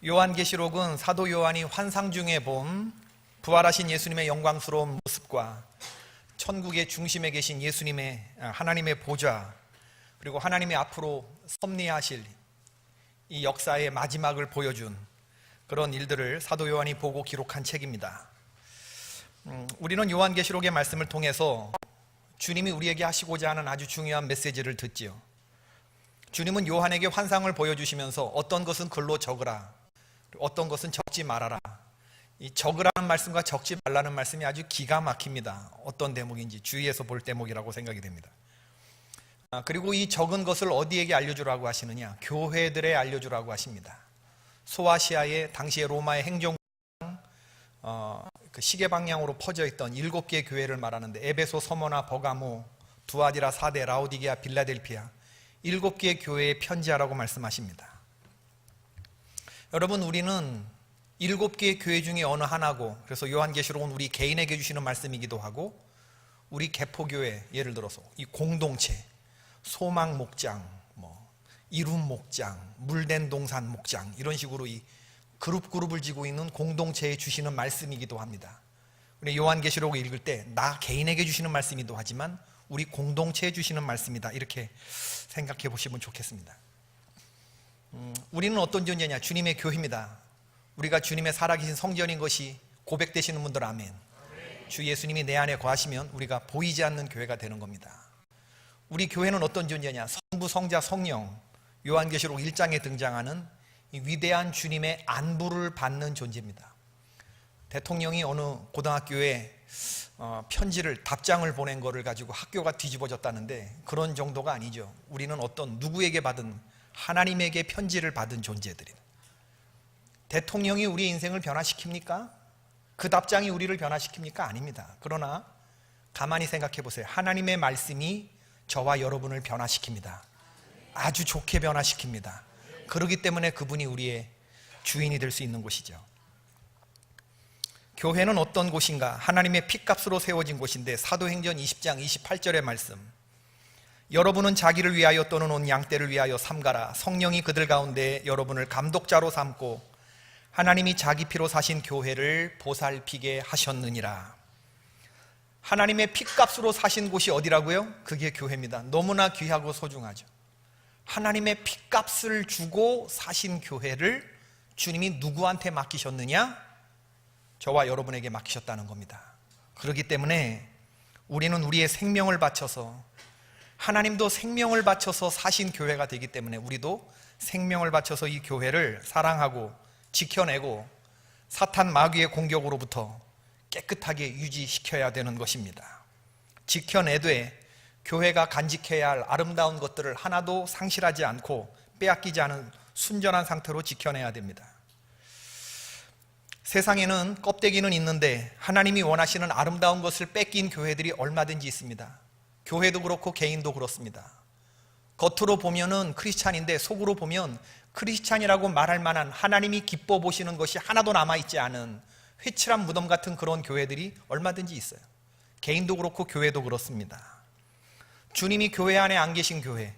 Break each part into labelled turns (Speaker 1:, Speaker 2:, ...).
Speaker 1: 요한계시록은 사도 요한이 환상 중에 본 부활하신 예수님의 영광스러운 모습과 천국의 중심에 계신 예수님의 하나님의 보좌, 그리고 하나님의 앞으로 섭리하실 이 역사의 마지막을 보여준 그런 일들을 사도 요한이 보고 기록한 책입니다. 우리는 요한계시록의 말씀을 통해서 주님이 우리에게 하시고자 하는 아주 중요한 메시지를 듣지요. 주님은 요한에게 환상을 보여주시면서 어떤 것은 글로 적으라, 어떤 것은 적지 말아라. 이 적으라는 말씀과 적지 말라는 말씀이 아주 기가 막힙니다. 어떤 대목인지 주의해서 볼 대목이라고 생각이 됩니다. 그리고 이 적은 것을 어디에게 알려주라고 하시느냐? 교회들에 알려주라고 하십니다. 소아시아의 당시의 로마의 행정 그 시계 방향으로 퍼져 있던 7개의 교회를 말하는데, 에베소, 서머나, 버가모, 두아디라, 사데, 라오디게아, 빌라델피아 7개의 교회에 편지하라고 말씀하십니다. 여러분, 우리는 7개의 교회 중에 어느 하나고, 그래서 요한계시록은 우리 개인에게 주시는 말씀이기도 하고, 우리 개포교회, 예를 들어서 이 공동체, 소망 목장, 이룸 목장, 물된 동산 목장, 이런 식으로 이 그룹을 지고 있는 공동체에 주시는 말씀이기도 합니다. 우리 요한계시록을 읽을 때 나 개인에게 주시는 말씀이기도 하지만 우리 공동체에 주시는 말씀이다, 이렇게 생각해 보시면 좋겠습니다. 우리는 어떤 존재냐? 주님의 교회입니다. 우리가 주님의 살아계신 성전인 것이 고백되시는 분들 아멘. 주 예수님이 내 안에 거하시면 우리가 보이지 않는 교회가 되는 겁니다. 우리 교회는 어떤 존재냐? 성부, 성자, 성령, 요한계시록 1장에 등장하는 이 위대한 주님의 안부를 받는 존재입니다. 대통령이 어느 고등학교에 편지를, 답장을 보낸 거를 가지고 학교가 뒤집어졌다는데, 그런 정도가 아니죠. 우리는 어떤 누구에게 받은, 하나님에게 편지를 받은 존재들이에요. 대통령이 우리의 인생을 변화시킵니까? 그 답장이 우리를 변화시킵니까? 아닙니다. 그러나 가만히 생각해 보세요. 하나님의 말씀이 저와 여러분을 변화시킵니다. 아주 좋게 변화시킵니다. 그렇기 때문에 그분이 우리의 주인이 될 수 있는 곳이죠. 교회는 어떤 곳인가? 하나님의 핏값으로 세워진 곳인데, 사도행전 20장 28절의 말씀, 여러분은 자기를 위하여 또는 온 양떼를 위하여 삼가라. 성령이 그들 가운데 여러분을 감독자로 삼고 하나님이 자기 피로 사신 교회를 보살피게 하셨느니라. 하나님의 핏값으로 사신 곳이 어디라고요? 그게 교회입니다. 너무나 귀하고 소중하죠. 하나님의 핏값을 주고 사신 교회를 주님이 누구한테 맡기셨느냐? 저와 여러분에게 맡기셨다는 겁니다. 그렇기 때문에 우리는 우리의 생명을 바쳐서, 하나님도 생명을 바쳐서 사신 교회가 되기 때문에 우리도 생명을 바쳐서 이 교회를 사랑하고 지켜내고 사탄 마귀의 공격으로부터 깨끗하게 유지시켜야 되는 것입니다. 지켜내되 교회가 간직해야 할 아름다운 것들을 하나도 상실하지 않고 빼앗기지 않은 순전한 상태로 지켜내야 됩니다. 세상에는 껍데기는 있는데 하나님이 원하시는 아름다운 것을 뺏긴 교회들이 얼마든지 있습니다. 교회도 그렇고 개인도 그렇습니다. 겉으로 보면은 크리스찬인데 속으로 보면 크리스찬이라고 말할 만한, 하나님이 기뻐 보시는 것이 하나도 남아있지 않은 회칠한 무덤 같은 그런 교회들이 얼마든지 있어요. 개인도 그렇고 교회도 그렇습니다. 주님이 교회 안에 안 계신 교회,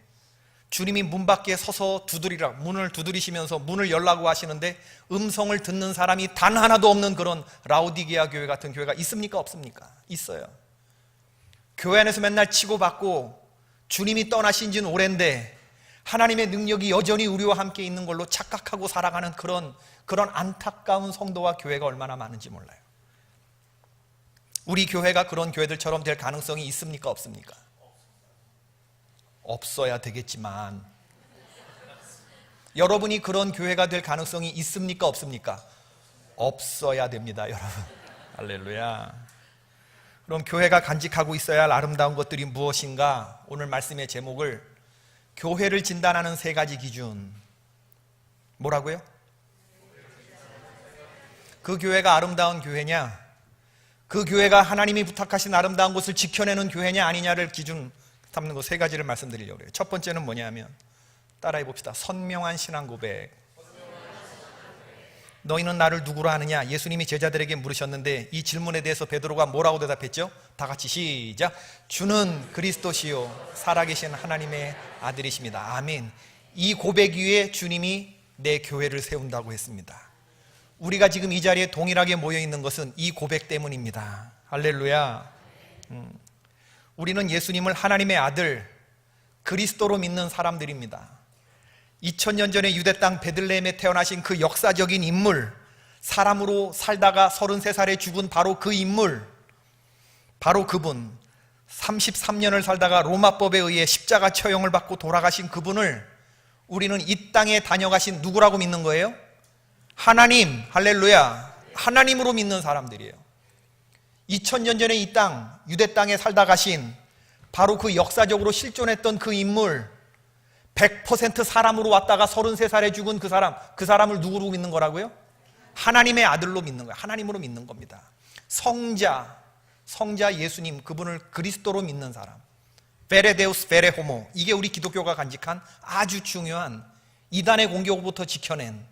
Speaker 1: 주님이 문 밖에 서서 두드리라, 문을 두드리시면서 문을 열라고 하시는데 음성을 듣는 사람이 단 하나도 없는 그런 라오디게아 교회 같은 교회가 있습니까? 없습니까? 있어요. 교회 안에서 맨날 치고받고 주님이 떠나신 지는 오랜데 하나님의 능력이 여전히 우리와 함께 있는 걸로 착각하고 살아가는 그런 안타까운 성도와 교회가 얼마나 많은지 몰라요. 우리 교회가 그런 교회들처럼 될 가능성이 있습니까? 없습니까? 없어야 되겠지만, 여러분이 그런 교회가 될 가능성이 있습니까? 없습니까? 없어야 됩니다, 여러분. 할렐루야. 그럼 교회가 간직하고 있어야 할 아름다운 것들이 무엇인가? 오늘 말씀의 제목을 교회를 진단하는 3가지 기준. 뭐라고요? 그 교회가 아름다운 교회냐? 그 교회가 하나님이 부탁하신 아름다운 것을 지켜내는 교회냐 아니냐를 기준 삼는 거 3가지를 말씀드리려고 해요. 첫 번째는 뭐냐면, 따라해 봅시다. 선명한 신앙 고백. 너희는 나를 누구로 아느냐? 예수님이 제자들에게 물으셨는데 이 질문에 대해서 베드로가 뭐라고 대답했죠? 다 같이 시작. 주는 그리스도시요 살아계신 하나님의 아들이십니다. 아멘. 이 고백 위에 주님이 내 교회를 세운다고 했습니다. 우리가 지금 이 자리에 동일하게 모여 있는 것은 이 고백 때문입니다. 할렐루야. 우리는 예수님을 하나님의 아들 그리스도로 믿는 사람들입니다. 2000년 전에 유대 땅 베들레헴에 태어나신 그 역사적인 인물, 사람으로 살다가 33살에 죽은 바로 그 인물, 바로 그분, 33년을 살다가 로마법에 의해 십자가 처형을 받고 돌아가신 그분을 우리는 이 땅에 다녀가신 누구라고 믿는 거예요? 하나님, 할렐루야. 하나님으로 믿는 사람들이에요. 2000년 전에 이 땅, 유대 땅에 살다 가신 바로 그 역사적으로 실존했던 그 인물, 100% 사람으로 왔다가 33살에 죽은 그 사람을 누구로 믿는 거라고요? 하나님의 아들로 믿는 거예요. 하나님으로 믿는 겁니다. 성자 예수님, 그분을 그리스도로 믿는 사람. 베레 데우스 베레 호모. 이게 우리 기독교가 간직한 아주 중요한 이단의 공격으로부터 지켜낸,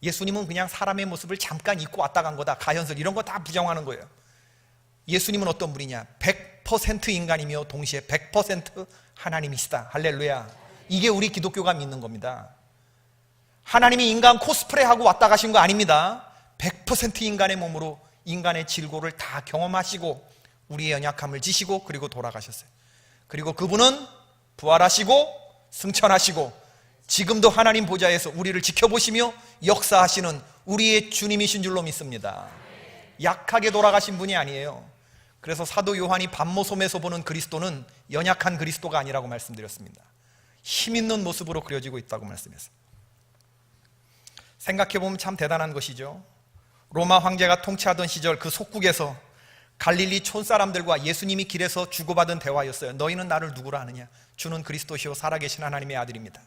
Speaker 1: 예수님은 그냥 사람의 모습을 잠깐 입고 왔다 간 거다, 가현설 이런 거 다 부정하는 거예요. 예수님은 어떤 분이냐? 100% 인간이며 동시에 100% 하나님이시다. 할렐루야. 이게 우리 기독교가 믿는 겁니다. 하나님이 인간 코스프레하고 왔다 가신 거 아닙니다. 100% 인간의 몸으로 인간의 질고를 다 경험하시고 우리의 연약함을 지시고 그리고 돌아가셨어요. 그리고 그분은 부활하시고 승천하시고 지금도 하나님 보좌에서 우리를 지켜보시며 역사하시는 우리의 주님이신 줄로 믿습니다. 약하게 돌아가신 분이 아니에요. 그래서 사도 요한이 반모섬에서 보는 그리스도는 연약한 그리스도가 아니라고 말씀드렸습니다. 힘 있는 모습으로 그려지고 있다고 말씀했어요. 생각해보면 참 대단한 것이죠. 로마 황제가 통치하던 시절 그 속국에서 갈릴리 촌사람들과 예수님이 길에서 주고받은 대화였어요. 너희는 나를 누구라 하느냐? 주는 그리스도시요 살아계신 하나님의 아들입니다.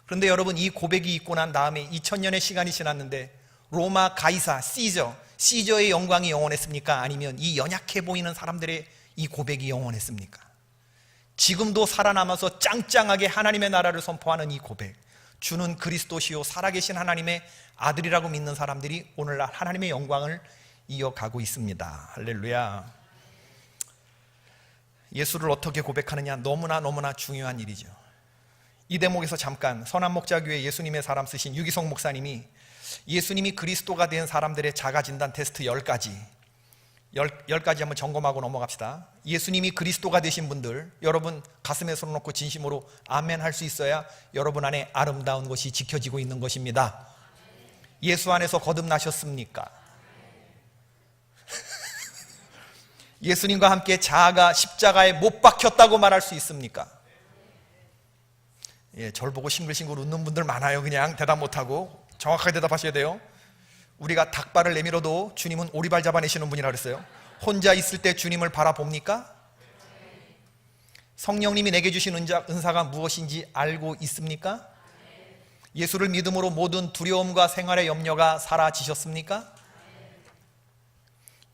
Speaker 1: 그런데 여러분, 이 고백이 있고 난 다음에 2000년의 시간이 지났는데 로마 가이사 시저의 영광이 영원했습니까? 아니면 이 연약해 보이는 사람들의 이 고백이 영원했습니까? 지금도 살아남아서 짱짱하게 하나님의 나라를 선포하는 이 고백, 주는 그리스도시요 살아계신 하나님의 아들이라고 믿는 사람들이 오늘날 하나님의 영광을 이어가고 있습니다. 할렐루야. 예수를 어떻게 고백하느냐, 너무나 중요한 일이죠. 이 대목에서 잠깐 선한목자교회 예수님의 사람 쓰신 유기성 목사님이 예수님이 그리스도가 된 사람들의 자가진단 테스트 10가지 한번 점검하고 넘어갑시다. 예수님이 그리스도가 되신 분들, 여러분 가슴에 손을 놓고 진심으로 아멘 할 수 있어야 여러분 안에 아름다운 것이 지켜지고 있는 것입니다. 예수 안에서 거듭나셨습니까? 예수님과 함께 자아가 십자가에 못 박혔다고 말할 수 있습니까? 예, 저를 보고 싱글싱글 웃는 분들 많아요. 그냥 대답 못하고 정확하게 대답하셔야 돼요. 우리가 닭발을 내밀어도 주님은 오리발 잡아내시는 분이라 그랬어요. 혼자 있을 때 주님을 바라봅니까? 성령님이 내게 주신 은사가 무엇인지 알고 있습니까? 예수를 믿음으로 모든 두려움과 생활의 염려가 사라지셨습니까?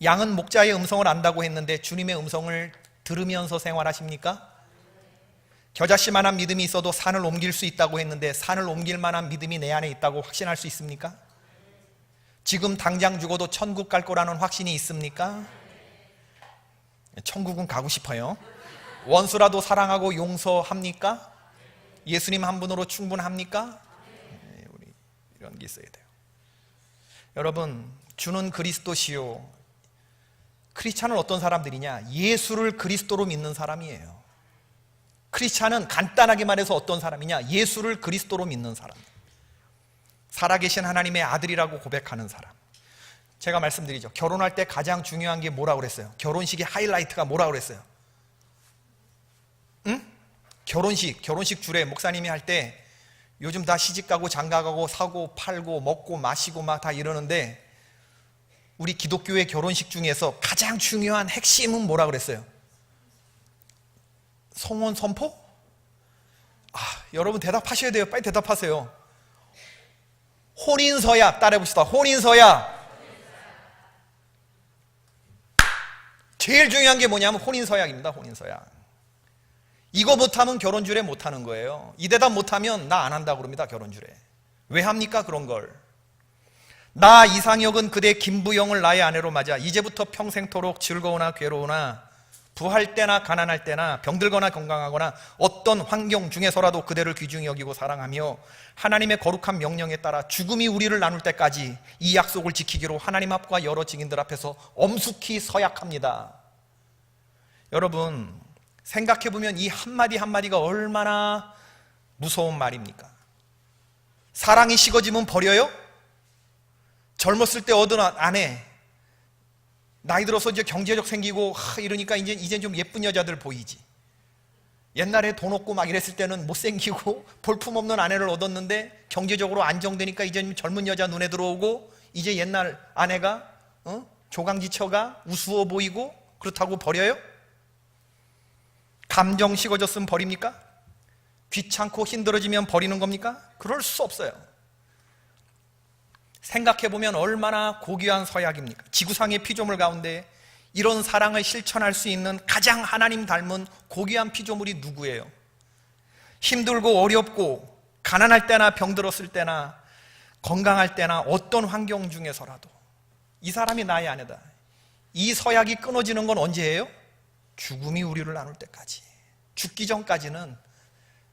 Speaker 1: 양은 목자의 음성을 안다고 했는데 주님의 음성을 들으면서 생활하십니까? 겨자씨만한 믿음이 있어도 산을 옮길 수 있다고 했는데 산을 옮길 만한 믿음이 내 안에 있다고 확신할 수 있습니까? 지금 당장 죽어도 천국 갈 거라는 확신이 있습니까? 천국은 가고 싶어요. 원수라도 사랑하고 용서합니까? 예수님 한 분으로 충분합니까? 우리 이런 게 있어야 돼요. 여러분, 주는 그리스도시요. 크리스찬은 어떤 사람들이냐? 예수를 그리스도로 믿는 사람이에요. 크리스찬은 간단하게 말해서 어떤 사람이냐? 예수를 그리스도로 믿는 사람, 살아계신 하나님의 아들이라고 고백하는 사람. 제가 말씀드리죠. 결혼할 때 가장 중요한 게 뭐라고 그랬어요? 결혼식의 하이라이트가 뭐라고 그랬어요? 응? 결혼식 주례 목사님이 할 때 요즘 다 시집가고 장가가고 사고 팔고 먹고 마시고 막 다 이러는데 우리 기독교의 결혼식 중에서 가장 중요한 핵심은 뭐라고 그랬어요? 성혼 선포? 여러분 대답하셔야 돼요. 빨리 대답하세요. 혼인서약 따라해봅시다. 혼인서약. 제일 중요한 게 뭐냐면 혼인서약입니다. 혼인서약. 이거 못하면 결혼주례 못하는 거예요. 이 대답 못하면 나 안 한다고 그럽니다. 결혼주례. 왜 합니까? 그런 걸. 나 이상혁은 그대 김부영을 나의 아내로 맞아 이제부터 평생토록 즐거우나 괴로우나 부할 때나 가난할 때나 병들거나 건강하거나 어떤 환경 중에서라도 그대를 귀중히 여기고 사랑하며 하나님의 거룩한 명령에 따라 죽음이 우리를 나눌 때까지 이 약속을 지키기로 하나님 앞과 여러 증인들 앞에서 엄숙히 서약합니다. 여러분, 생각해보면 이 한마디 한마디가 얼마나 무서운 말입니까? 사랑이 식어지면 버려요? 젊었을 때 얻은 아내, 나이 들어서 이제 경제적 생기고 이러니까 이제 좀 예쁜 여자들 보이지. 옛날에 돈 없고 막 이랬을 때는 못생기고 볼품없는 아내를 얻었는데 경제적으로 안정되니까 이제 젊은 여자 눈에 들어오고 이제 옛날 아내가 조강지처가 우스워 보이고 그렇다고 버려요? 감정 식어졌으면 버립니까? 귀찮고 힘들어지면 버리는 겁니까? 그럴 수 없어요. 생각해보면 얼마나 고귀한 서약입니까? 지구상의 피조물 가운데 이런 사랑을 실천할 수 있는 가장 하나님 닮은 고귀한 피조물이 누구예요? 힘들고 어렵고 가난할 때나 병들었을 때나 건강할 때나 어떤 환경 중에서라도 이 사람이 나의 아내다. 이 서약이 끊어지는 건 언제예요? 죽음이 우리를 나눌 때까지. 죽기 전까지는,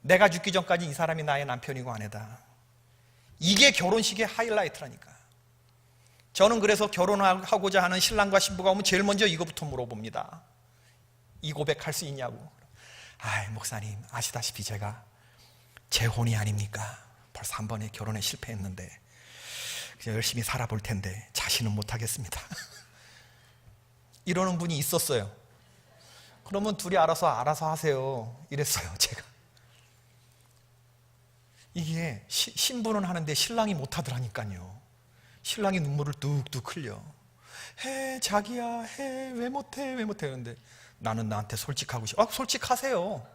Speaker 1: 내가 죽기 전까지 이 사람이 나의 남편이고 아내다. 이게 결혼식의 하이라이트라니까. 저는 그래서 결혼하고자 하는 신랑과 신부가 오면 제일 먼저 이거부터 물어봅니다. 이 고백할 수 있냐고. 목사님 아시다시피 제가 재혼이 아닙니까? 벌써 한 번에 결혼에 실패했는데 그냥 열심히 살아볼 텐데 자신은 못하겠습니다. 이러는 분이 있었어요. 그러면 둘이 알아서 하세요 이랬어요. 제가 이게 신부는 하는데 신랑이 못하더라니까요. 신랑이 눈물을 뚝뚝 흘려. 해 자기야 해 왜 못해 그런데 나는 나한테 솔직하고 싶어. 솔직하세요.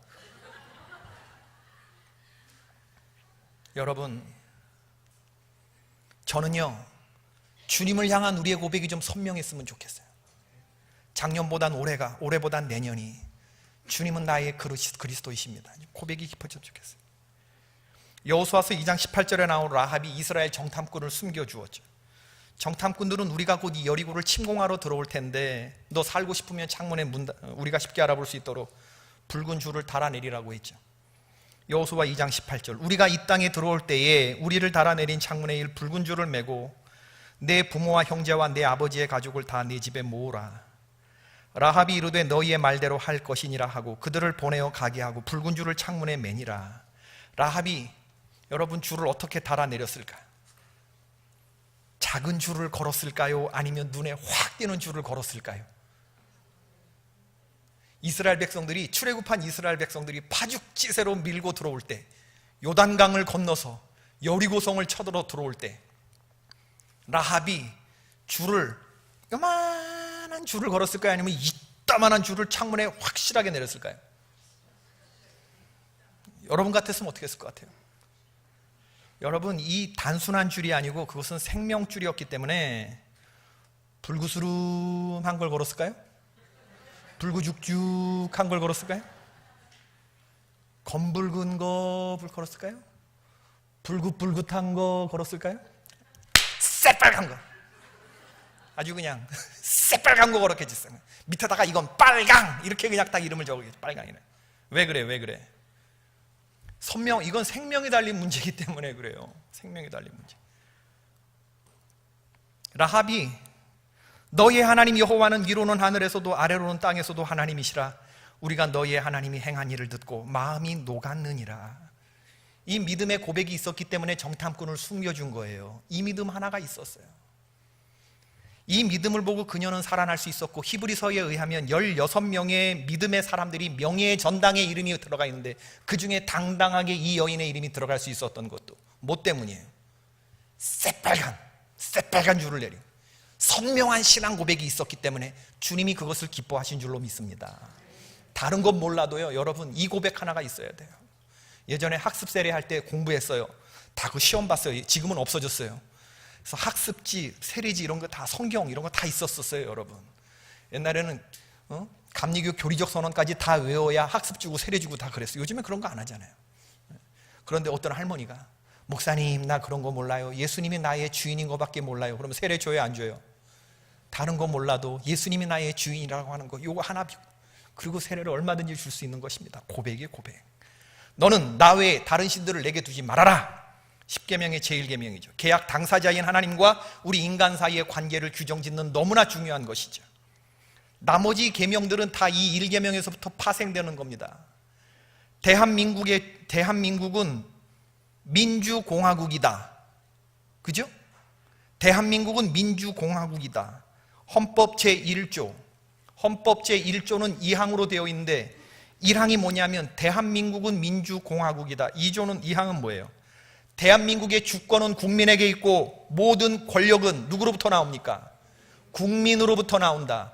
Speaker 1: 여러분, 저는요 주님을 향한 우리의 고백이 좀 선명했으면 좋겠어요. 작년보단 올해보단 내년이 주님은 나의 그리스도이십니다. 고백이 깊어졌으면 좋겠어요. 여호수아서 2장 18절에 나온 라합이 이스라엘 정탐꾼을 숨겨주었죠. 정탐꾼들은 우리가 곧 이 여리고를 침공하러 들어올 텐데 너 살고 싶으면 창문에 우리가 쉽게 알아볼 수 있도록 붉은 줄을 달아내리라고 했죠. 여호수아 2장 18절, 우리가 이 땅에 들어올 때에 우리를 달아내린 창문에 이 붉은 줄을 메고 내 부모와 형제와 내 아버지의 가족을 다 내 집에 모으라. 라합이 이르되 너희의 말대로 할 것이니라 하고 그들을 보내어 가게 하고 붉은 줄을 창문에 매니라. 라합이 여러분 줄을 어떻게 달아내렸을까? 작은 줄을 걸었을까요? 아니면 눈에 확 띄는 줄을 걸었을까요? 이스라엘 백성들이, 출애굽한 이스라엘 백성들이 파죽지세로 밀고 들어올 때, 요단강을 건너서 여리고성을 쳐들어 들어올 때 라합이 줄을, 요만한 줄을 걸었을까요? 아니면 이따만한 줄을 창문에 확실하게 내렸을까요? 여러분 같았으면 어떻게 했을 것 같아요? 여러분, 이 단순한 줄이 아니고 그것은 생명줄이었기 때문에 불구스름한 걸 걸었을까요? 불구죽죽한 걸 걸었을까요? 검붉은 거 걸었을까요? 불긋불긋한 거 걸었을까요? 새빨간 거, 아주 그냥 새빨간 거 걸었겠지. 밑에다가 이건 빨강 이렇게 그냥 딱 이름을 적었겠지. 빨강이네. 왜 그래? 이건 생명이 달린 문제이기 때문에 그래요. 생명이 달린 문제. 라합이 너희의 하나님 여호와는 위로는 하늘에서도 아래로는 땅에서도 하나님이시라. 우리가 너희의 하나님이 행한 일을 듣고 마음이 녹았느니라. 이 믿음의 고백이 있었기 때문에 정탐꾼을 숨겨준 거예요. 이 믿음 하나가 있었어요. 이 믿음을 보고 그녀는 살아날 수 있었고, 히브리서에 의하면 16명의 믿음의 사람들이 명예의 전당에 이름이 들어가 있는데 그 중에 당당하게 이 여인의 이름이 들어갈 수 있었던 것도 뭐 때문이에요? 새빨간 줄을 내린 선명한 신앙 고백이 있었기 때문에 주님이 그것을 기뻐하신 줄로 믿습니다. 다른 건 몰라도요, 여러분, 이 고백 하나가 있어야 돼요. 예전에 학습 세례 할 때 공부했어요. 다 그 시험 봤어요. 지금은 없어졌어요. 그래서 학습지, 세례지 이런 거 다, 성경 이런 거 다 있었어요, 여러분. 옛날에는 감리교 교리적 선언까지 다 외워야 학습 주고 세례 주고 다 그랬어요. 요즘엔 그런 거 안 하잖아요. 그런데 어떤 할머니가 목사님 나 그런 거 몰라요. 예수님이 나의 주인인 거밖에 몰라요. 그러면 세례 줘요, 안 줘요? 다른 거 몰라도 예수님이 나의 주인이라고 하는 거, 요거 하나 그리고 세례를 얼마든지 줄 수 있는 것입니다. 고백이에요, 고백. 너는 나 외에 다른 신들을 내게 두지 말아라. 10계명의 제1계명이죠. 계약 당사자인 하나님과 우리 인간 사이의 관계를 규정짓는 너무나 중요한 것이죠. 나머지 계명들은 다 이 1계명에서부터 파생되는 겁니다. 대한민국은 민주공화국이다. 그죠? 대한민국은 민주공화국이다. 헌법 제1조. 헌법 제1조는 2항으로 되어 있는데 1항이 뭐냐면 대한민국은 민주공화국이다. 2항은 뭐예요? 대한민국의 주권은 국민에게 있고 모든 권력은 누구로부터 나옵니까? 국민으로부터 나온다.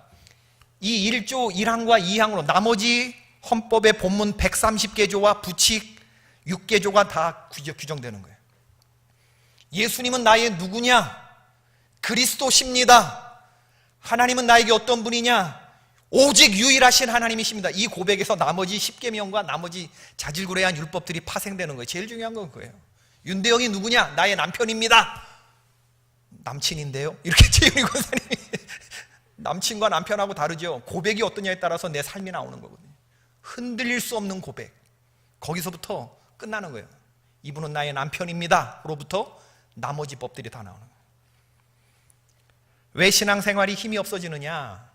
Speaker 1: 이 1조 1항과 2항으로 나머지 헌법의 본문 130개조와 부칙 6개조가 다 규정되는 거예요. 예수님은 나의 누구냐? 그리스도십니다. 하나님은 나에게 어떤 분이냐? 오직 유일하신 하나님이십니다. 이 고백에서 나머지 10계명과 나머지 자질구레한 율법들이 파생되는 거예요. 제일 중요한 건 그거예요. 윤대영이 누구냐? 나의 남편입니다. 남친인데요? 이렇게 최윤희 권사님이 남친과 남편하고 다르죠. 고백이 어떠냐에 따라서 내 삶이 나오는 거거든요. 흔들릴 수 없는 고백, 거기서부터 끝나는 거예요. 이분은 나의 남편입니다 로부터 나머지 법들이 다 나오는 거예요. 왜 신앙생활이 힘이 없어지느냐?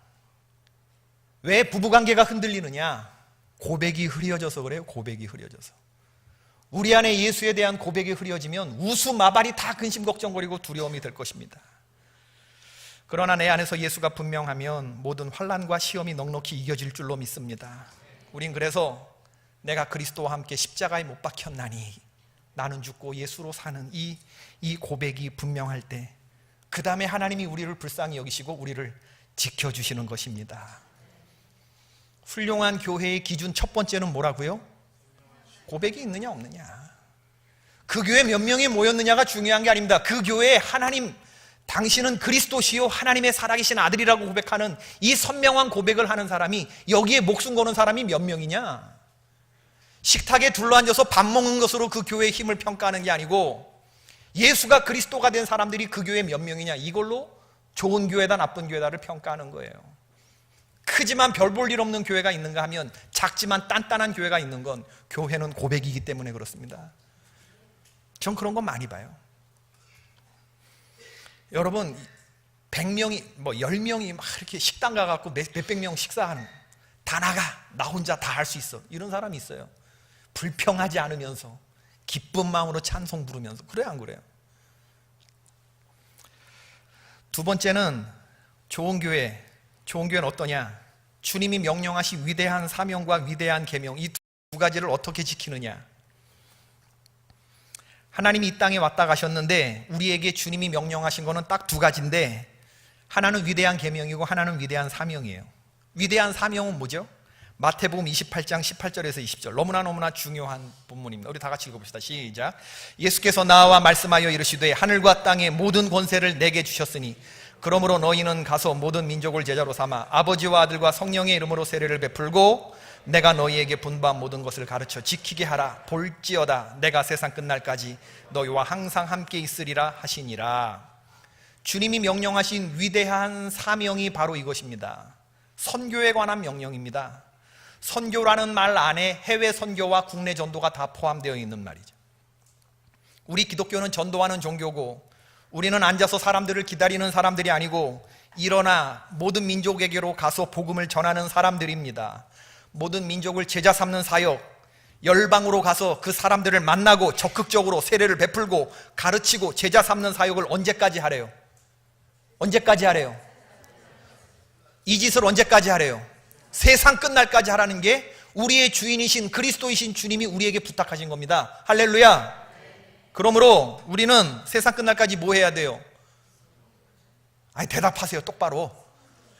Speaker 1: 왜 부부관계가 흔들리느냐? 고백이 흐려져서 그래요. 고백이 흐려져서. 우리 안에 예수에 대한 고백이 흐려지면 우수마발이 다 근심 걱정거리고 두려움이 될 것입니다. 그러나 내 안에서 예수가 분명하면 모든 환난과 시험이 넉넉히 이겨질 줄로 믿습니다. 우린 그래서 내가 그리스도와 함께 십자가에 못 박혔나니 나는 죽고 예수로 사는 이 고백이 분명할 때 그 다음에 하나님이 우리를 불쌍히 여기시고 우리를 지켜주시는 것입니다. 훌륭한 교회의 기준 첫 번째는 뭐라고요? 고백이 있느냐 없느냐. 그 교회 몇 명이 모였느냐가 중요한 게 아닙니다. 그 교회에 하나님, 당신은 그리스도시요 하나님의 살아계신 아들이라고 고백하는 이 선명한 고백을 하는 사람이, 여기에 목숨 거는 사람이 몇 명이냐. 식탁에 둘러앉아서 밥 먹는 것으로 그 교회의 힘을 평가하는 게 아니고 예수가 그리스도가 된 사람들이 그 교회 몇 명이냐, 이걸로 좋은 교회다 나쁜 교회다를 평가하는 거예요. 크지만 별 볼 일 없는 교회가 있는가 하면 작지만 단단한 교회가 있는 건 교회는 고백이기 때문에 그렇습니다. 전 그런 거 많이 봐요. 여러분 100명이 10명이 막 이렇게 식당 가갖고 몇백 명 식사하는, 다 나가, 나 혼자 다 할 수 있어, 이런 사람이 있어요. 불평하지 않으면서 기쁜 마음으로 찬송 부르면서. 그래요 안 그래요? 두 번째는 좋은 교회는 어떠냐? 주님이 명령하신 위대한 사명과 위대한 계명, 이 두 가지를 어떻게 지키느냐? 하나님이 이 땅에 왔다 가셨는데 우리에게 주님이 명령하신 거는 딱 두 가지인데, 하나는 위대한 계명이고 하나는 위대한 사명이에요. 위대한 사명은 뭐죠? 마태복음 28장 18절에서 20절, 너무나 중요한 본문입니다. 우리 다 같이 읽어봅시다. 시작. 예수께서 나와 말씀하여 이르시되 하늘과 땅의 모든 권세를 내게 주셨으니 그러므로 너희는 가서 모든 민족을 제자로 삼아 아버지와 아들과 성령의 이름으로 세례를 베풀고 내가 너희에게 분부한 모든 것을 가르쳐 지키게 하라. 볼지어다 내가 세상 끝날까지 너희와 항상 함께 있으리라 하시니라. 주님이 명령하신 위대한 사명이 바로 이것입니다. 선교에 관한 명령입니다. 선교라는 말 안에 해외 선교와 국내 전도가 다 포함되어 있는 말이죠. 우리 기독교는 전도하는 종교고 우리는 앉아서 사람들을 기다리는 사람들이 아니고 일어나 모든 민족에게로 가서 복음을 전하는 사람들입니다. 모든 민족을 제자 삼는 사역, 열방으로 가서 그 사람들을 만나고 적극적으로 세례를 베풀고 가르치고 제자 삼는 사역을 언제까지 하래요? 언제까지 하래요? 이 짓을 언제까지 하래요? 세상 끝날까지 하라는 게 우리의 주인이신 그리스도이신 주님이 우리에게 부탁하신 겁니다. 할렐루야. 그러므로 우리는 세상 끝날까지 뭐 해야 돼요? 아니 대답하세요. 똑바로.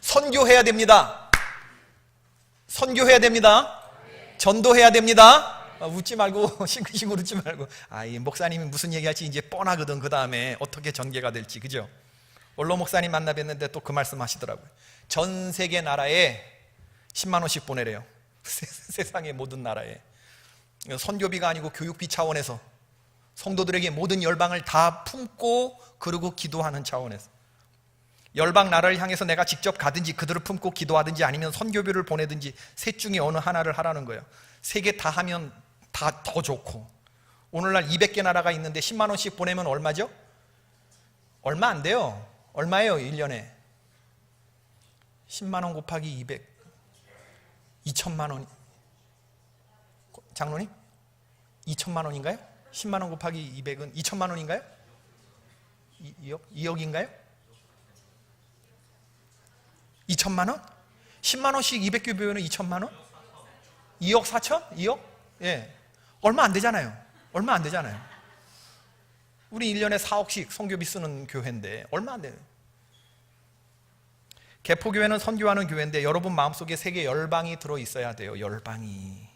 Speaker 1: 선교해야 됩니다. 선교해야 됩니다. 전도해야 됩니다. 웃지 말고 싱글싱글 웃지 말고, 이 목사님이 무슨 얘기할지 이제 뻔하거든. 그 다음에 어떻게 전개가 될지. 그죠? 원로 목사님 만나 뵀는데 또 그 말씀 하시더라고요. 전 세계 나라에 10만 원씩 보내래요. 세상의 모든 나라에. 선교비가 아니고 교육비 차원에서 성도들에게 모든 열방을 다 품고 그리고 기도하는 차원에서. 열방 나라를 향해서 내가 직접 가든지 그들을 품고 기도하든지 아니면 선교비를 보내든지 셋 중에 어느 하나를 하라는 거예요. 세 개 다 하면 다 더 좋고, 오늘날 200개 나라가 있는데 10만 원씩 보내면 얼마죠? 얼마 안 돼요. 얼마예요 1년에? 10만 원 곱하기 200, 2천만 원. 장로님? 2천만 원인가요? 10만 원 곱하기 200은 2천만 원인가요? 2억인가요? 2천만 원? 10만 원씩 200개 배우면 2천만 원? 2억 4천? 2억? 예. 얼마 안 되잖아요. 얼마 안 되잖아요. 우리 1년에 4억씩 선교비 쓰는 교회인데 얼마 안 돼요. 개포교회는 선교하는 교회인데 여러분 마음속에 세계 열방이 들어있어야 돼요. 열방이.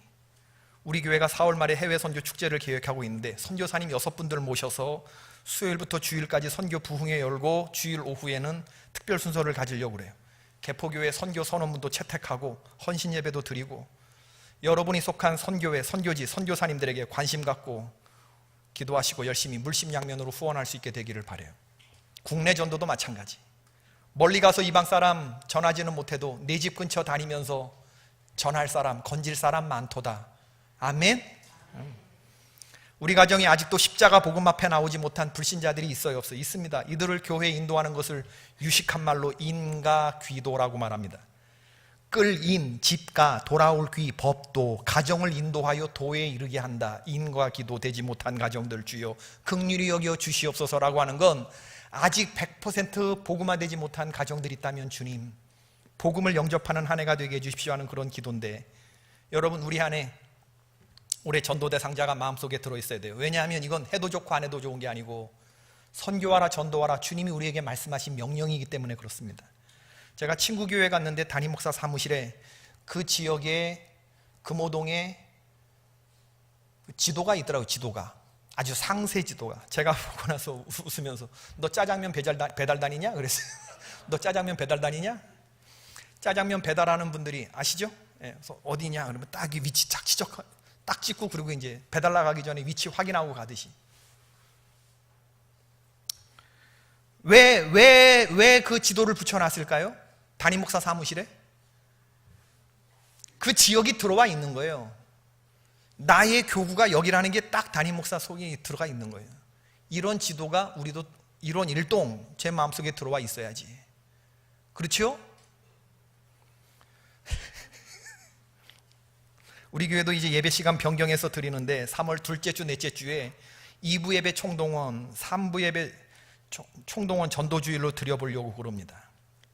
Speaker 1: 우리 교회가 4월 말에 해외 선교 축제를 계획하고 있는데 선교사님 6분들 모셔서 수요일부터 주일까지 선교 부흥회 열고 주일 오후에는 특별 순서를 가지려고 그래요. 개포교회 선교 선언문도 채택하고 헌신 예배도 드리고 여러분이 속한 선교회, 선교지, 선교사님들에게 관심 갖고 기도하시고 열심히 물심양면으로 후원할 수 있게 되기를 바라요. 국내 전도도 마찬가지. 멀리 가서 이방 사람 전하지는 못해도 내 집 근처 다니면서 전할 사람, 건질 사람 많도다. 아멘. 우리 가정에 아직도 십자가 복음 앞에 나오지 못한 불신자들이 있어요, 없어요? 있습니다. 이들을 교회에 인도하는 것을 유식한 말로 인가귀도라고 말합니다. 끌인, 집가, 돌아올 귀, 법도, 가정을 인도하여 도에 이르게 한다. 인과기도 되지 못한 가정들 주여 긍휼히 여겨 주시옵소서라고 하는 건 아직 100% 복음화되지 못한 가정들이 있다면 주님 복음을 영접하는 한 해가 되게 해주십시오 하는 그런 기도인데, 여러분 우리 안에 올해 전도 대상자가 마음속에 들어있어야 돼요. 왜냐하면 이건 해도 좋고 안 해도 좋은 게 아니고 선교하라 전도하라 주님이 우리에게 말씀하신 명령이기 때문에 그렇습니다. 제가 친구 교회 갔는데 담임 목사 사무실에 그 지역에 금호동에 지도가 있더라고요. 지도가 아주 상세 지도가. 제가 보고 나서 웃으면서 너 짜장면 배달 다니냐? 그랬어요. 너 짜장면 배달 다니냐? 짜장면 배달하는 분들이 아시죠? 예, 그래서 어디냐? 그러면 딱 이 위치 딱 찍고 그리고 이제 배달 나가기 전에 위치 확인하고 가듯이. 왜 그 지도를 붙여놨을까요? 담임 목사 사무실에? 그 지역이 들어와 있는 거예요. 나의 교구가 여기라는 게 딱 담임 목사 속에 들어가 있는 거예요. 이런 지도가 우리도 이런 일동 제 마음속에 들어와 있어야지. 그렇죠? 우리 교회도 이제 예배 시간 변경해서 드리는데 3월 둘째 주, 넷째 주에 2부 예배 총동원, 3부 예배 총동원 전도주일로 드려보려고 그럽니다.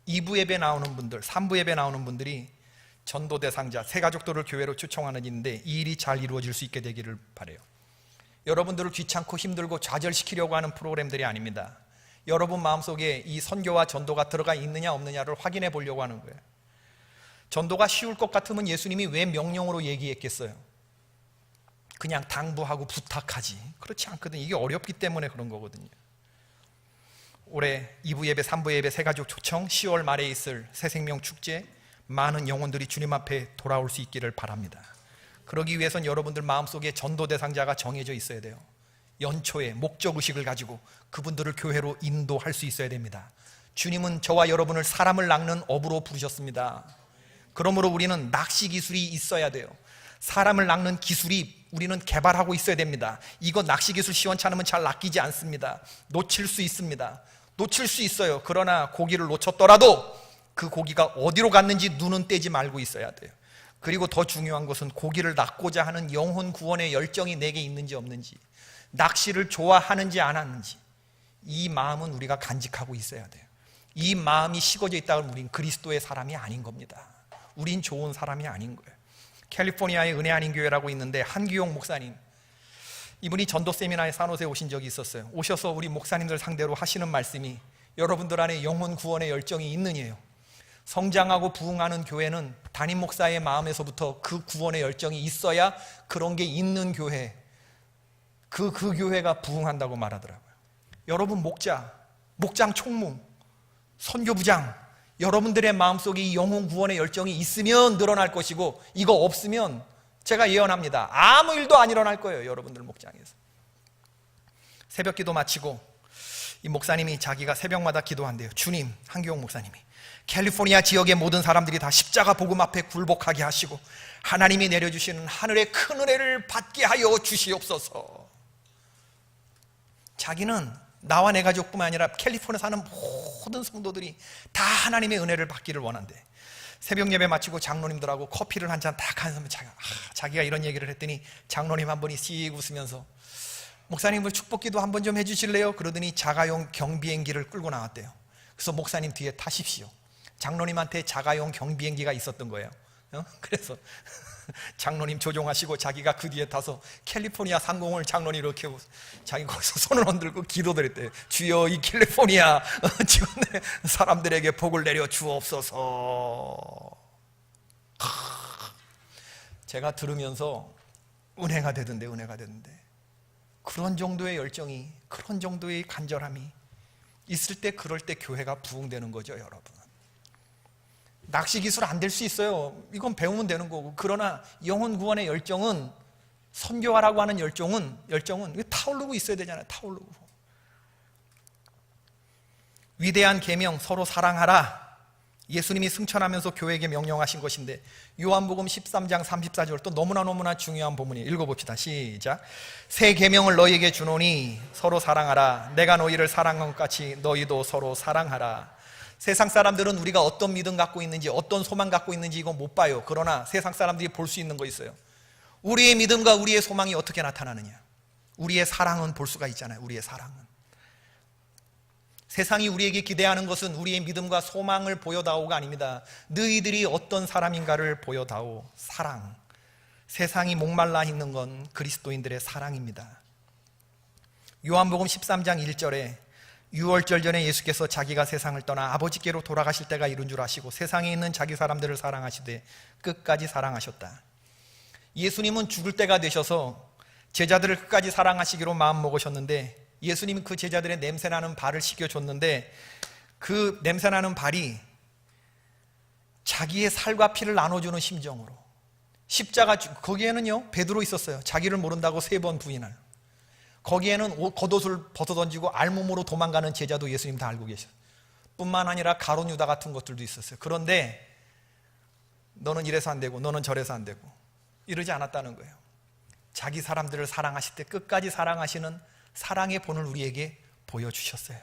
Speaker 1: 2부 예배 나오는 분들, 3부 예배 나오는 분들이 전도 대상자, 새 가족들을 교회로 초청하는 일인데 이 일이 잘 이루어질 수 있게 되기를 바라요. 여러분들을 귀찮고 힘들고 좌절시키려고 하는 프로그램들이 아닙니다. 여러분 마음속에 이 선교와 전도가 들어가 있느냐 없느냐를 확인해 보려고 하는 거예요. 전도가 쉬울 것 같으면 예수님이 왜 명령으로 얘기했겠어요? 그냥 당부하고 부탁하지. 그렇지 않거든요. 이게 어렵기 때문에 그런 거거든요. 올해 2부 예배, 3부 예배, 새가족 초청, 10월 말에 있을 새생명 축제, 많은 영혼들이 주님 앞에 돌아올 수 있기를 바랍니다. 그러기 위해서는 여러분들 마음속에 전도 대상자가 정해져 있어야 돼요. 연초에 목적의식을 가지고 그분들을 교회로 인도할 수 있어야 됩니다. 주님은 저와 여러분을 사람을 낚는 어부로 부르셨습니다. 그러므로 우리는 낚시 기술이 있어야 돼요. 사람을 낚는 기술이 우리는 개발하고 있어야 됩니다. 이거 낚시 기술 시원찮으면 잘 낚이지 않습니다. 놓칠 수 있습니다. 놓칠 수 있어요. 그러나 고기를 놓쳤더라도 그 고기가 어디로 갔는지 눈은 떼지 말고 있어야 돼요. 그리고 더 중요한 것은 고기를 낚고자 하는 영혼 구원의 열정이 내게 있는지 없는지, 낚시를 좋아하는지 안 하는지, 이 마음은 우리가 간직하고 있어야 돼요. 이 마음이 식어져 있다면 우린 그리스도의 사람이 아닌 겁니다. 우린 좋은 사람이 아닌 거예요. 캘리포니아의 은혜 아닌 교회라고 있는데 한기용 목사님, 이분이 전도 세미나에 산호세에 오신 적이 있었어요. 오셔서 우리 목사님들 상대로 하시는 말씀이 여러분들 안에 영혼 구원의 열정이 있느냐요. 성장하고 부흥하는 교회는 담임 목사의 마음에서부터 그 구원의 열정이 있어야 그런 게 있는 교회, 그 교회가 부흥한다고 말하더라고요. 여러분 목장 총무, 선교부장, 여러분들의 마음속에 이 영혼 구원의 열정이 있으면 늘어날 것이고, 이거 없으면 제가 예언합니다. 아무 일도 안 일어날 거예요. 여러분들 목장에서. 새벽기도 마치고 이 목사님이 자기가 새벽마다 기도한대요. 주님, 한기용 목사님이 캘리포니아 지역의 모든 사람들이 다 십자가 복음 앞에 굴복하게 하시고 하나님이 내려주시는 하늘의 큰 은혜를 받게 하여 주시옵소서. 자기는 나와 내 가족뿐만 아니라 캘리포니아 사는 모든 성도들이 다 하나님의 은혜를 받기를 원한대. 새벽 예배 마치고 장로님들하고 커피를 한 잔 딱 하면서 자기가 이런 얘기를 했더니 장로님 한 분이 씩 웃으면서 목사님을 축복기도 한번 좀 해주실래요? 그러더니 자가용 경비행기를 끌고 나왔대요. 그래서 목사님 뒤에 타십시오. 장로님한테 자가용 경비행기가 있었던 거예요. 그래서 장로님 조종하시고 자기가 그 뒤에 타서 캘리포니아 상공을 장로님 이렇게 자기 거기서 손을 흔들고 기도드렸대요. 주여 이 캘리포니아 지금 사람들에게 복을 내려 주옵소서. 제가 들으면서 은혜가 되던데 그런 정도의 열정이, 그런 정도의 간절함이 있을 때, 그럴 때 교회가 부흥되는 거죠. 여러분, 낚시 기술 안 될 수 있어요. 이건 배우면 되는 거고. 그러나 영혼 구원의 열정은, 선교하라고 하는 열정은 타오르고 있어야 되잖아요. 타오르고. 위대한 계명, 서로 사랑하라, 예수님이 승천하면서 교회에게 명령하신 것인데, 요한복음 13장 34절 또 너무나 중요한 본문이에요. 읽어봅시다. 시작. 새 계명을 너희에게 주노니 서로 사랑하라. 내가 너희를 사랑한 것 같이 너희도 서로 사랑하라. 세상 사람들은 우리가 어떤 믿음 갖고 있는지, 어떤 소망 갖고 있는지 이거 못 봐요. 그러나 세상 사람들이 볼 수 있는 거 있어요. 우리의 믿음과 우리의 소망이 어떻게 나타나느냐. 우리의 사랑은 볼 수가 있잖아요. 우리의 사랑은. 세상이 우리에게 기대하는 것은 우리의 믿음과 소망을 보여다오가 아닙니다. 너희들이 어떤 사람인가를 보여다오. 사랑. 세상이 목말라 있는 건 그리스도인들의 사랑입니다. 요한복음 13장 1절에 유월절 전에 예수께서 자기가 세상을 떠나 아버지께로 돌아가실 때가 이른 줄 아시고 세상에 있는 자기 사람들을 사랑하시되 끝까지 사랑하셨다. 예수님은 죽을 때가 되셔서 제자들을 끝까지 사랑하시기로 마음먹으셨는데, 예수님은 그 제자들의 냄새나는 발을 씻겨줬는데, 그 냄새나는 발이 자기의 살과 피를 나눠주는 심정으로, 십자가, 거기에는요 베드로 있었어요. 자기를 모른다고 3번 부인할. 거기에는 겉옷을 벗어던지고 알몸으로 도망가는 제자도 예수님 다 알고 계셔요. 뿐만 아니라 가룟 유다 같은 것들도 있었어요. 그런데 너는 이래서 안 되고 너는 저래서 안 되고 이러지 않았다는 거예요. 자기 사람들을 사랑하실 때 끝까지 사랑하시는 사랑의 본을 우리에게 보여주셨어요.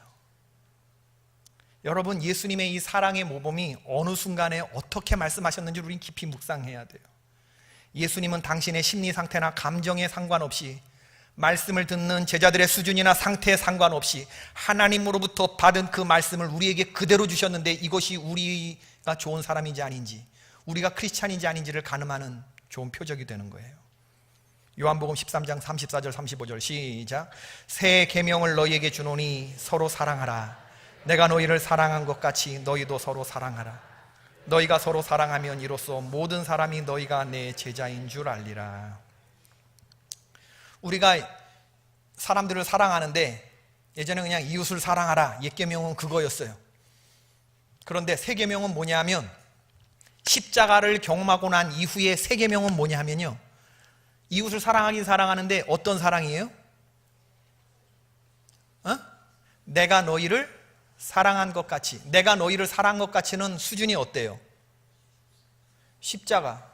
Speaker 1: 여러분, 예수님의 이 사랑의 모범이 어느 순간에 어떻게 말씀하셨는지 우리는 깊이 묵상해야 돼요. 예수님은 당신의 심리 상태나 감정에 상관없이, 말씀을 듣는 제자들의 수준이나 상태에 상관없이 하나님으로부터 받은 그 말씀을 우리에게 그대로 주셨는데, 이것이 우리가 좋은 사람인지 아닌지, 우리가 크리스찬인지 아닌지를 가늠하는 좋은 표적이 되는 거예요. 요한복음 13장 34절 35절 시작. 새 계명을 너희에게 주노니 서로 사랑하라. 내가 너희를 사랑한 것 같이 너희도 서로 사랑하라. 너희가 서로 사랑하면 이로써 모든 사람이 너희가 내 제자인 줄 알리라. 우리가 사람들을 사랑하는데, 예전에 그냥 이웃을 사랑하라, 옛 계명은 그거였어요. 그런데 새 계명은 뭐냐면, 십자가를 경험하고 난 이후에 새 계명은 뭐냐면요, 이웃을 사랑하긴 사랑하는데 어떤 사랑이에요? 내가 너희를 사랑한 것 같이. 내가 너희를 사랑한 것 같이는 수준이 어때요? 십자가.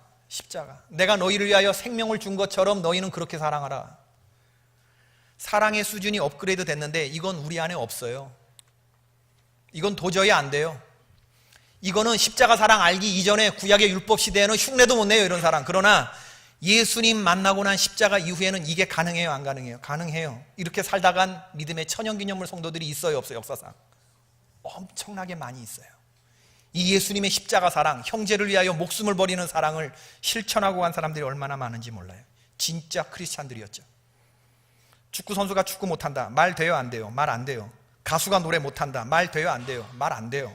Speaker 1: 내가 너희를 위하여 생명을 준 것처럼 너희는 그렇게 사랑하라. 사랑의 수준이 업그레이드 됐는데 이건 우리 안에 없어요. 이건 도저히 안 돼요. 이거는 십자가 사랑 알기 이전에 구약의 율법 시대에는 흉내도 못 내요, 이런 사랑. 그러나 예수님 만나고 난 십자가 이후에는 이게 가능해요, 안 가능해요? 가능해요. 이렇게 살다간 믿음의 천연기념물 성도들이 있어요, 없어요? 역사상 엄청나게 많이 있어요. 이 예수님의 십자가 사랑, 형제를 위하여 목숨을 버리는 사랑을 실천하고 간 사람들이 얼마나 많은지 몰라요. 진짜 크리스찬들이었죠. 축구 선수가 축구 못한다, 말 돼요, 안 돼요? 말 안 돼요. 가수가 노래 못한다, 말 돼요, 안 돼요? 말 안 돼요.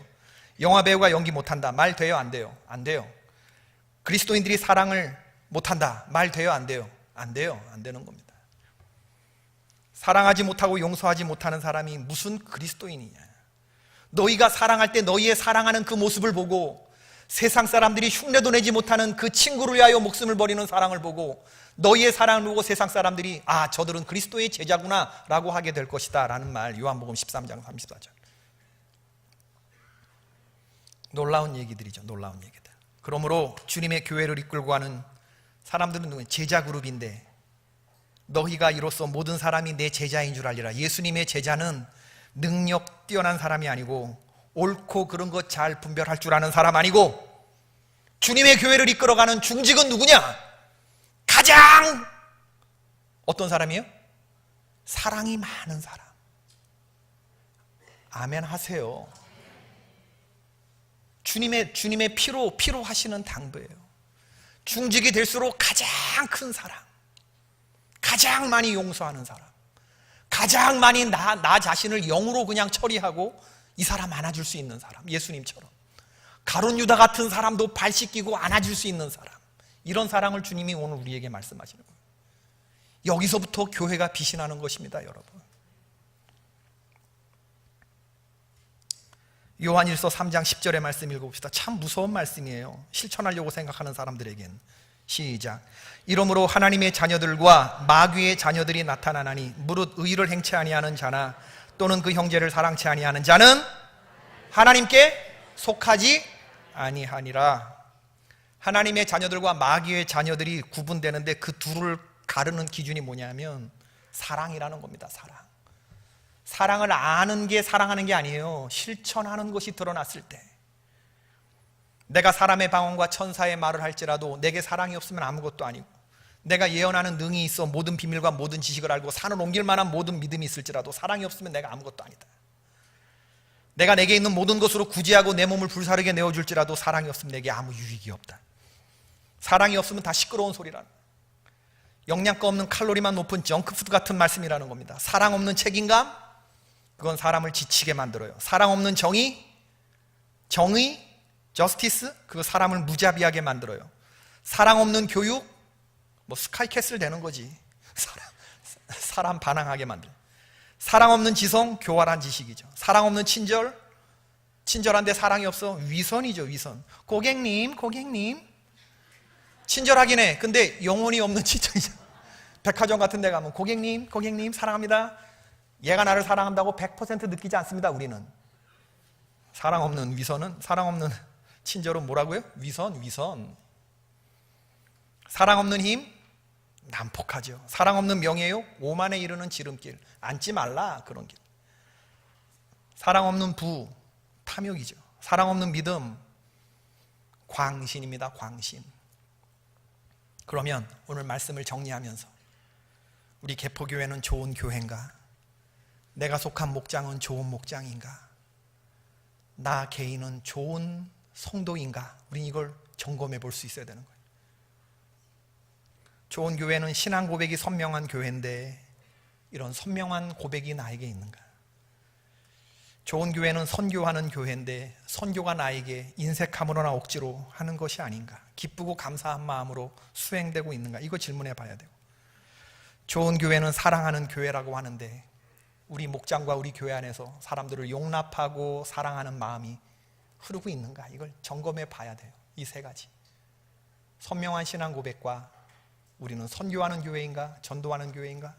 Speaker 1: 영화 배우가 연기 못한다, 말 돼요, 안 돼요? 안 돼요. 그리스도인들이 사랑을 못한다, 말 돼요, 안 돼요? 안 돼요. 안 되는 겁니다. 사랑하지 못하고 용서하지 못하는 사람이 무슨 그리스도인이냐. 너희가 사랑할 때 너희의 사랑하는 그 모습을 보고 세상 사람들이 흉내도 내지 못하는 그 친구를 위하여 목숨을 버리는 사랑을 보고, 너희의 사랑을 보고 세상 사람들이 아, 저들은 그리스도의 제자구나 라고 하게 될 것이다 라는 말, 요한복음 13장 34절. 놀라운 얘기들이죠. 놀라운 얘기들. 그러므로 주님의 교회를 이끌고 가는 사람들은 누구예요? 제자 그룹인데, 너희가 이로써 모든 사람이 내 제자인 줄 알리라. 예수님의 제자는 능력 뛰어난 사람이 아니고, 옳고 그른 것 잘 분별할 줄 아는 사람 아니고, 주님의 교회를 이끌어가는 중직은 누구냐? 가장 어떤 사람이에요? 사랑이 많은 사람. 아멘 하세요. 주님의 피로 하시는 당도예요. 중직이 될수록 가장 큰 사랑, 가장 많이 용서하는 사람, 가장 많이 나 자신을 영으로 그냥 처리하고 이 사람 안아줄 수 있는 사람, 예수님처럼 가룟 유다 같은 사람도 발 씻기고 안아줄 수 있는 사람, 이런 사랑을 주님이 오늘 우리에게 말씀하시는 거예요. 여기서부터 교회가 빛이 나는 것입니다, 여러분. 요한일서 3장 10절의 말씀 읽어봅시다. 참 무서운 말씀이에요. 실천하려고 생각하는 사람들에겐. 시작. 이러므로 하나님의 자녀들과 마귀의 자녀들이 나타나나니, 무릇 의를 행치 아니하는 자나 또는 그 형제를 사랑치 아니하는 자는 하나님께 속하지 아니하니라. 하나님의 자녀들과 마귀의 자녀들이 구분되는데, 그 둘을 가르는 기준이 뭐냐면 사랑이라는 겁니다. 사랑을 아는 게 사랑하는 게 아니에요. 실천하는 것이 드러났을 때. 내가 사람의 방언과 천사의 말을 할지라도 내게 사랑이 없으면 아무것도 아니고, 내가 예언하는 능이 있어 모든 비밀과 모든 지식을 알고 산을 옮길 만한 모든 믿음이 있을지라도 사랑이 없으면 내가 아무것도 아니다. 내가 내게 있는 모든 것으로 구제하고 내 몸을 불사르게 내어줄지라도 사랑이 없으면 내게 아무 유익이 없다. 사랑이 없으면 다 시끄러운 소리라는, 영양가 없는 칼로리만 높은 정크푸드 같은 말씀이라는 겁니다. 사랑 없는 책임감, 그건 사람을 지치게 만들어요. 사랑 없는 정의, 저스티스, 그거 사람을 무자비하게 만들어요. 사랑 없는 교육, 뭐 스카이캐슬 되는 거지. 사람 반항하게 만들어요. 사랑 없는 지성, 교활한 지식이죠. 사랑 없는 친절한데 사랑이 없어, 위선이죠. 위선. 고객님 친절하긴 해. 근데 영혼이 없는 친절이죠. 백화점 같은 데 가면 고객님 사랑합니다. 얘가 나를 사랑한다고 100% 느끼지 않습니다. 우리는. 사랑 없는 위선은, 사랑 없는 친절은 뭐라고요? 위선. 사랑 없는 힘, 난폭하죠. 사랑 없는 명예욕, 오만에 이르는 지름길, 앉지 말라, 그런 길. 사랑 없는 부, 탐욕이죠. 사랑 없는 믿음, 광신입니다. 광신. 그러면 오늘 말씀을 정리하면서, 우리 개포교회는 좋은 교회인가? 내가 속한 목장은 좋은 목장인가? 나 개인은 좋은 성도인가? 우린 이걸 점검해 볼 수 있어야 되는 거예요. 좋은 교회는 신앙 고백이 선명한 교회인데, 이런 선명한 고백이 나에게 있는가? 좋은 교회는 선교하는 교회인데, 선교가 나에게 인색함으로나 억지로 하는 것이 아닌가? 기쁘고 감사한 마음으로 수행되고 있는가? 이거 질문해 봐야 되고, 좋은 교회는 사랑하는 교회라고 하는데, 우리 목장과 우리 교회 안에서 사람들을 용납하고 사랑하는 마음이 흐르고 있는가? 이걸 점검해 봐야 돼요. 이 세 가지. 선명한 신앙 고백과, 우리는 선교하는 교회인가? 전도하는 교회인가?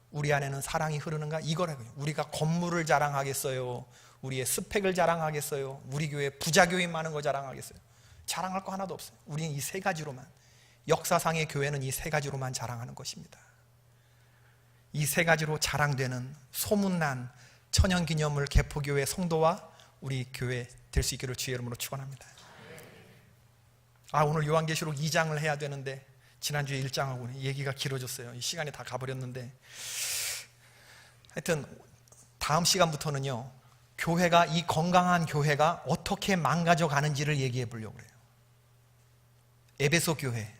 Speaker 1: 우리 안에는 사랑이 흐르는가? 이거라고요. 우리가 건물을 자랑하겠어요? 우리의 스펙을 자랑하겠어요? 우리 교회 부자 교인 많은 거 자랑하겠어요? 자랑할 거 하나도 없어요. 우리는 이 세 가지로만, 역사상의 교회는 이 세 가지로만 자랑하는 것입니다. 이 세 가지로 자랑되는 소문난 천연기념물 개포교회 성도와 우리 교회 될 수 있기를 주의 이름으로 축원합니다. 오늘 요한계시록 2장을 해야 되는데 지난주에 1장하고 얘기가 길어졌어요. 이 시간이 다 가버렸는데, 하여튼 다음 시간부터는요, 교회가, 이 건강한 교회가 어떻게 망가져 가는지를 얘기해 보려고 그래요. 에베소 교회,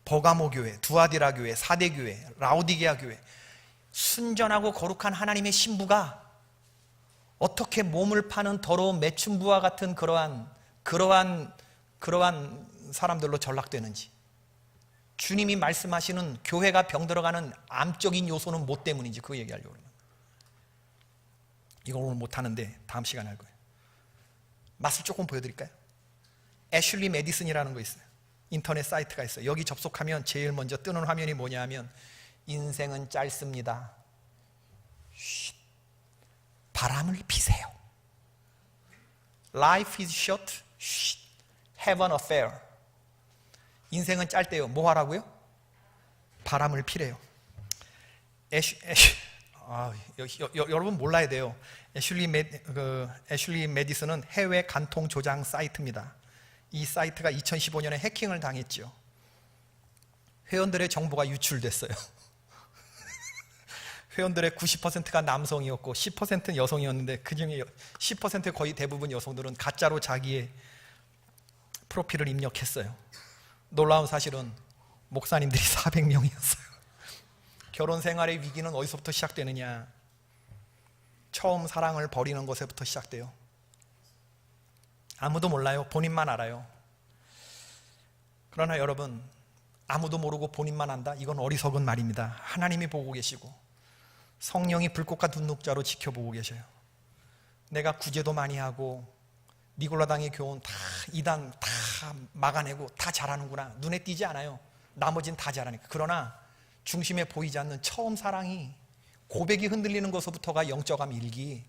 Speaker 1: 버가모 교회, 두아디라 교회, 사대 교회, 라오디게아 교회, 순전하고 거룩한 하나님의 신부가 어떻게 몸을 파는 더러운 매춘부와 같은 그러한 사람들로 전락되는지, 주님이 말씀하시는 교회가 병들어가는 암적인 요소는 뭐 때문인지 그거 얘기하려고 그래요. 이걸 오늘 못하는데 다음 시간에 할 거예요. 맛을 조금 보여드릴까요? 애슐리 메디슨이라는 거 있어요. 인터넷 사이트가 있어요. 여기 접속하면 제일 먼저 뜨는 화면이 뭐냐 하면 인생은 짧습니다. 쉿. 바람을 피세요. Life is short. 쉿. Have an affair. 인생은 짧대요. 뭐 하라고요? 바람을 피래요. 여러분 몰라야 돼요. 애슐리 메디슨은 해외 간통 조장 사이트입니다. 이 사이트가 2015년에 해킹을 당했죠. 회원들의 정보가 유출됐어요. 회원들의 90%가 남성이었고 10%는 여성이었는데 그중에 10%의 거의 대부분 여성들은 가짜로 자기의 프로필을 입력했어요. 놀라운 사실은 목사님들이 400명이었어요. 결혼 생활의 위기는 어디서부터 시작되느냐? 처음 사랑을 버리는 것에부터 시작돼요. 아무도 몰라요. 본인만 알아요. 그러나 여러분, 아무도 모르고 본인만 안다? 이건 어리석은 말입니다. 하나님이 보고 계시고 성령이 불꽃 같은 눈동자로 지켜보고 계셔요. 내가 구제도 많이 하고 니골라당의 교훈 다 이단 다 막아내고 다 잘하는구나. 눈에 띄지 않아요. 나머지는 다 잘하니까. 그러나 중심에 보이지 않는 처음 사랑이, 고백이 흔들리는 것부터가 영적함 일기,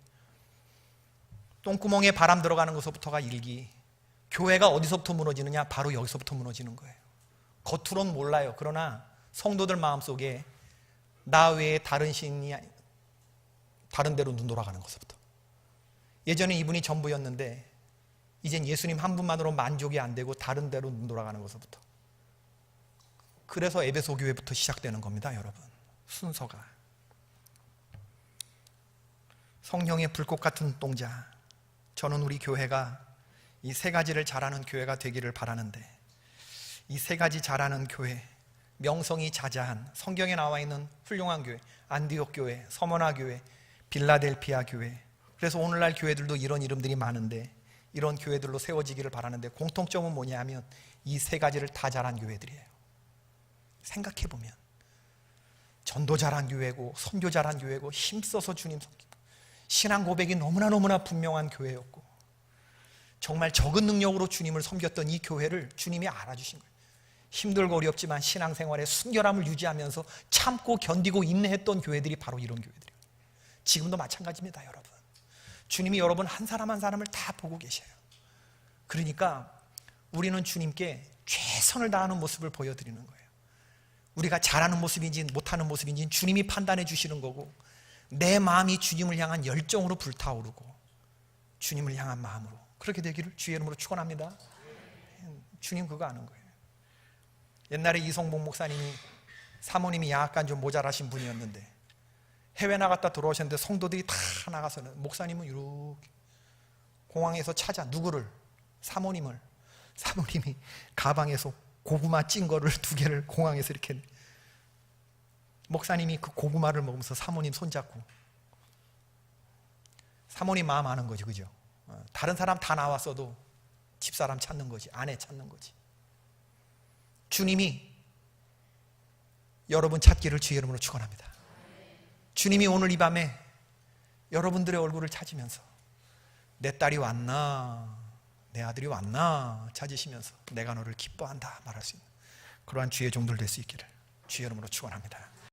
Speaker 1: 똥구멍에 바람 들어가는 것부터가 일기. 교회가 어디서부터 무너지느냐? 바로 여기서부터 무너지는 거예요. 겉으로는 몰라요. 그러나 성도들 마음속에 나 외에 다른 신이 다른 데로 눈 돌아가는 것부터. 예전에 이분이 전부였는데 이젠 예수님 한 분만으로 만족이 안 되고 다른 데로 눈 돌아가는 것부터. 그래서 에베소 교회부터 시작되는 겁니다, 여러분. 순서가. 성령의 불꽃 같은 눈동자. 저는 우리 교회가 이 세 가지를 잘하는 교회가 되기를 바라는데, 이 세 가지 잘하는 교회, 명성이 자자한 성경에 나와 있는 훌륭한 교회, 안디옥 교회, 서머나 교회, 빌라델피아 교회. 그래서 오늘날 교회들도 이런 이름들이 많은데 이런 교회들로 세워지기를 바라는데, 공통점은 뭐냐 하면 이 세 가지를 다 잘한 교회들이에요. 생각해보면 전도 잘한 교회고 선교 잘한 교회고 힘써서 주님 섬기고 신앙 고백이 너무나 분명한 교회였고 정말 적은 능력으로 주님을 섬겼던 이 교회를 주님이 알아주신 거예요. 힘들고 어렵지만 신앙생활에 순결함을 유지하면서 참고 견디고 인내했던 교회들이 바로 이런 교회들이에요. 지금도 마찬가지입니다, 여러분. 주님이 여러분 한 사람 한 사람을 다 보고 계셔요. 그러니까 우리는 주님께 최선을 다하는 모습을 보여드리는 거예요. 우리가 잘하는 모습인지 못하는 모습인지 주님이 판단해 주시는 거고, 내 마음이 주님을 향한 열정으로 불타오르고 주님을 향한 마음으로 그렇게 되기를 주의 이름으로 축원합니다. 주님 그거 아는 거예요. 옛날에 이성복 목사님이, 사모님이 약간 좀 모자라신 분이었는데 해외 나갔다 들어오셨는데 성도들이 다 나가서는 목사님은 이렇게 공항에서 찾아 누구를? 사모님을. 사모님이 가방에서 고구마 찐 거를 2개를 공항에서 이렇게, 목사님이 그 고구마를 먹으면서 사모님 손잡고, 사모님 마음 아는 거지, 그죠? 다른 사람 다 나왔어도 집사람 찾는 거지, 아내 찾는 거지. 주님이 여러분 찾기를 주의 이름으로 축원합니다. 주님이 오늘 이 밤에 여러분들의 얼굴을 찾으면서 내 딸이 왔나, 내 아들이 왔나 찾으시면서 내가 너를 기뻐한다 말할 수 있는 그러한 주의 종들 될 수 있기를 주의 이름으로 축원합니다.